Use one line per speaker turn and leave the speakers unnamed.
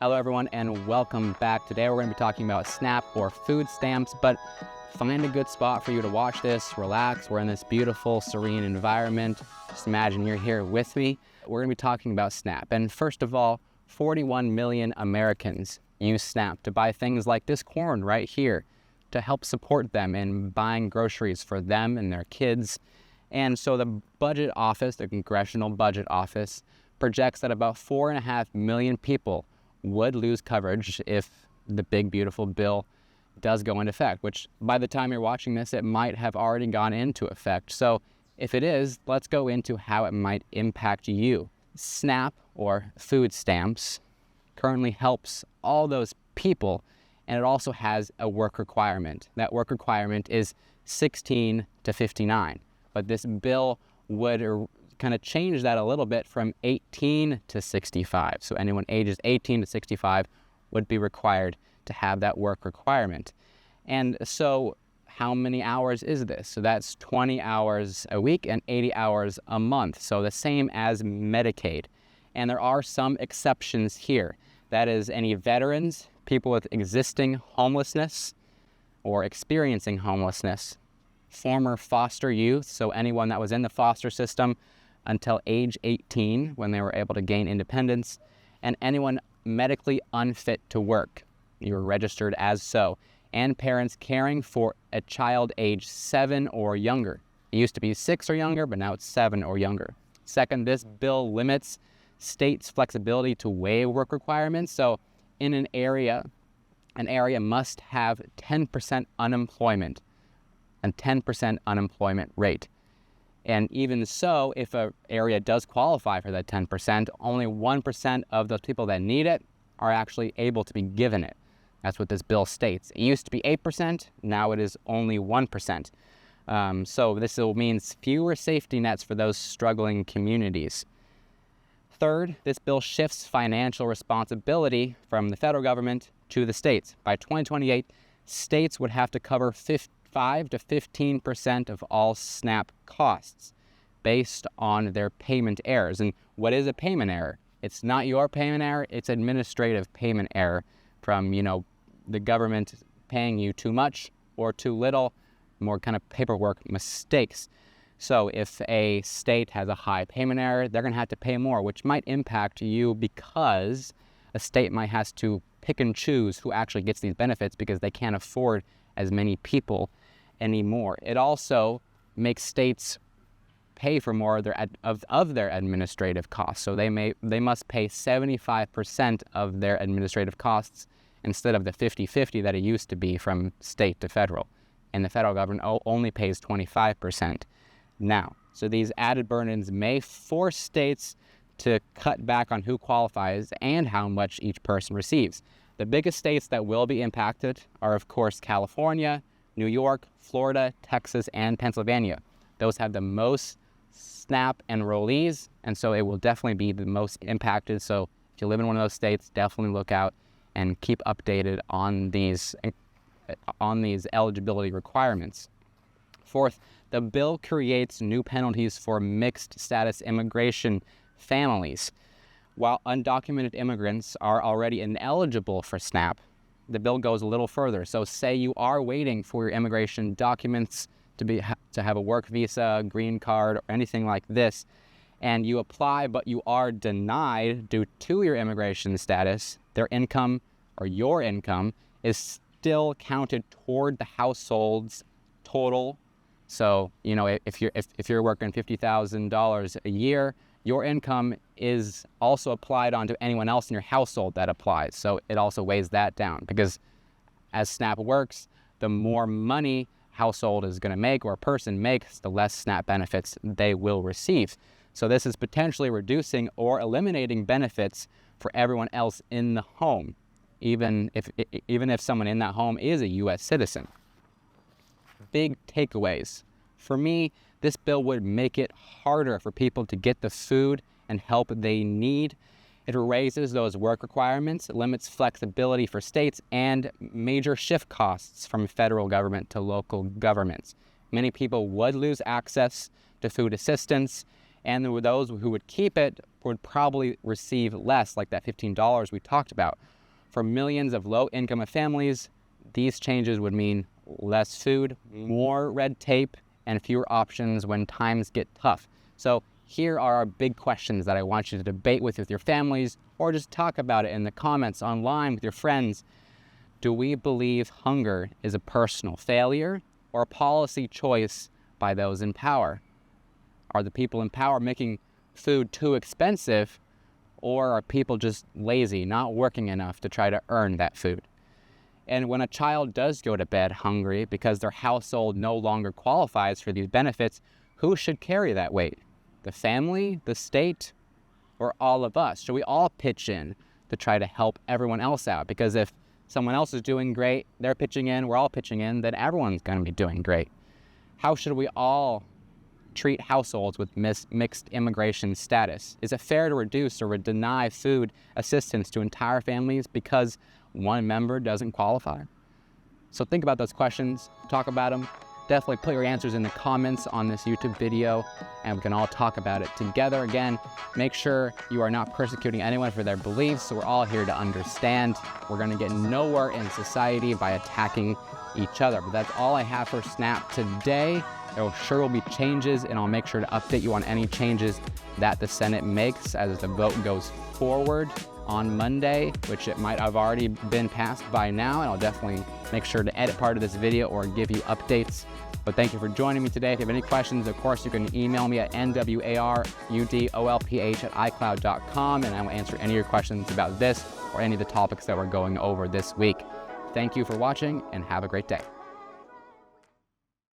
Hello everyone and welcome back. Today we're going to be talking about SNAP or food stamps, but find a good spot for you to watch this, relax. We're in this beautiful, serene environment. Just imagine you're here with me. We're going to be talking about SNAP. And first of all, 41 million Americans use SNAP to buy things like this corn right here to help support them in buying groceries for them and their kids. And so the budget office, the Congressional Budget Office, projects that about 4.5 million people would lose coverage if the big, beautiful bill does go into effect, which by the time you're watching this, it might have already gone into effect. So if it is, let's go into how it might impact you. SNAP, or food stamps, currently helps all those people, and it also has a work requirement. That work requirement is 16 to 59, but this bill would kind of change that a little bit from 18 to 65. So anyone ages 18 to 65 would be required to have that work requirement. And so how many hours is this? So that's 20 hours a week and 80 hours a month. So the same as Medicaid. And there are some exceptions here. That is any veterans, people with existing homelessness or experiencing homelessness, former foster youth, so anyone that was in the foster system until age 18 when they were able to gain independence, and anyone medically unfit to work. You were registered as so, and parents caring for a child age 7 or younger. It used to be 6 or younger, but now it's 7 or younger. Second, this bill limits states' flexibility to waive work requirements. So in an area must have 10% unemployment, a 10% unemployment rate. And even so, if an area does qualify for that 10%, only 1% of those people that need it are actually able to be given it. That's what this bill states. It used to be 8%, now it is only 1%. So this means fewer safety nets for those struggling communities. Third, this bill shifts financial responsibility from the federal government to the states. By 2028, states would have to cover 5 to 15% of all SNAP costs based on their payment errors. And what is a payment error? It's not your payment error, it's administrative payment error from, the government paying you too much or too little, more kind of paperwork mistakes. So if a state has a high payment error, they're going to have to pay more, which might impact you because a state might have to pick and choose who actually gets these benefits because they can't afford as many people anymore. It also makes states pay for more of their administrative costs. So they must pay 75% of their administrative costs instead of the 50-50 that it used to be from state to federal. And the federal government only pays 25% now. So these added burdens may force states to cut back on who qualifies and how much each person receives. The biggest states that will be impacted are, of course, California, New York, Florida, Texas, and Pennsylvania. Those have the most SNAP enrollees, and so it will definitely be the most impacted. So if you live in one of those states, definitely look out and keep updated on these eligibility requirements. Fourth, the bill creates new penalties for mixed status immigration families. While undocumented immigrants are already ineligible for SNAP, the bill goes a little further. So say you are waiting for your immigration documents to have a work visa, green card, or anything like this, and you apply, but you are denied due to your immigration status, their income or your income is still counted toward the household's total. So, if you're working $50,000 a year, your income is also applied onto anyone else in your household that applies. So it also weighs that down because as SNAP works, the more money household is going to make or a person makes, the less SNAP benefits they will receive. So this is potentially reducing or eliminating benefits for everyone else in the home, even if someone in that home is a U.S. citizen. Big takeaways. For me, this bill would make it harder for people to get the food and help they need. It raises those work requirements, it limits flexibility for states, and major shift costs from federal government to local governments. Many people would lose access to food assistance, and those who would keep it would probably receive less, like that $15 we talked about. For millions of low-income families, these changes would mean less food, more red tape, and fewer options when times get tough. So here are our big questions that I want you to debate with your families, or just talk about it in the comments online with your friends. Do we believe hunger is a personal failure or a policy choice by those in power? Are the people in power making food too expensive, or are people just lazy, not working enough to try to earn that food? And when a child does go to bed hungry because their household no longer qualifies for these benefits, who should carry that weight? The family, the state, or all of us? Should we all pitch in to try to help everyone else out? Because if someone else is doing great, they're pitching in, we're all pitching in, then everyone's going to be doing great. How should we all treat households with mixed immigration status? Is it fair to reduce or deny food assistance to entire families because one member doesn't qualify? So think about those questions, talk about them. Definitely put your answers in the comments on this YouTube video, and we can all talk about it together. Again, make sure you are not persecuting anyone for their beliefs. So we're all here to understand. We're going to get nowhere in society by attacking each other. But that's all I have for Snap today. There sure will be changes, and I'll make sure to update you on any changes that the Senate makes as the vote goes forward on Monday, which it might have already been passed by now, and I'll definitely make sure to edit part of this video or give you updates. But thank you for joining me today. If you have any questions, of course, you can email me at nwarudolph@icloud.com, and I will answer any of your questions about this or any of the topics that we're going over this week. Thank you for watching, and have a great day.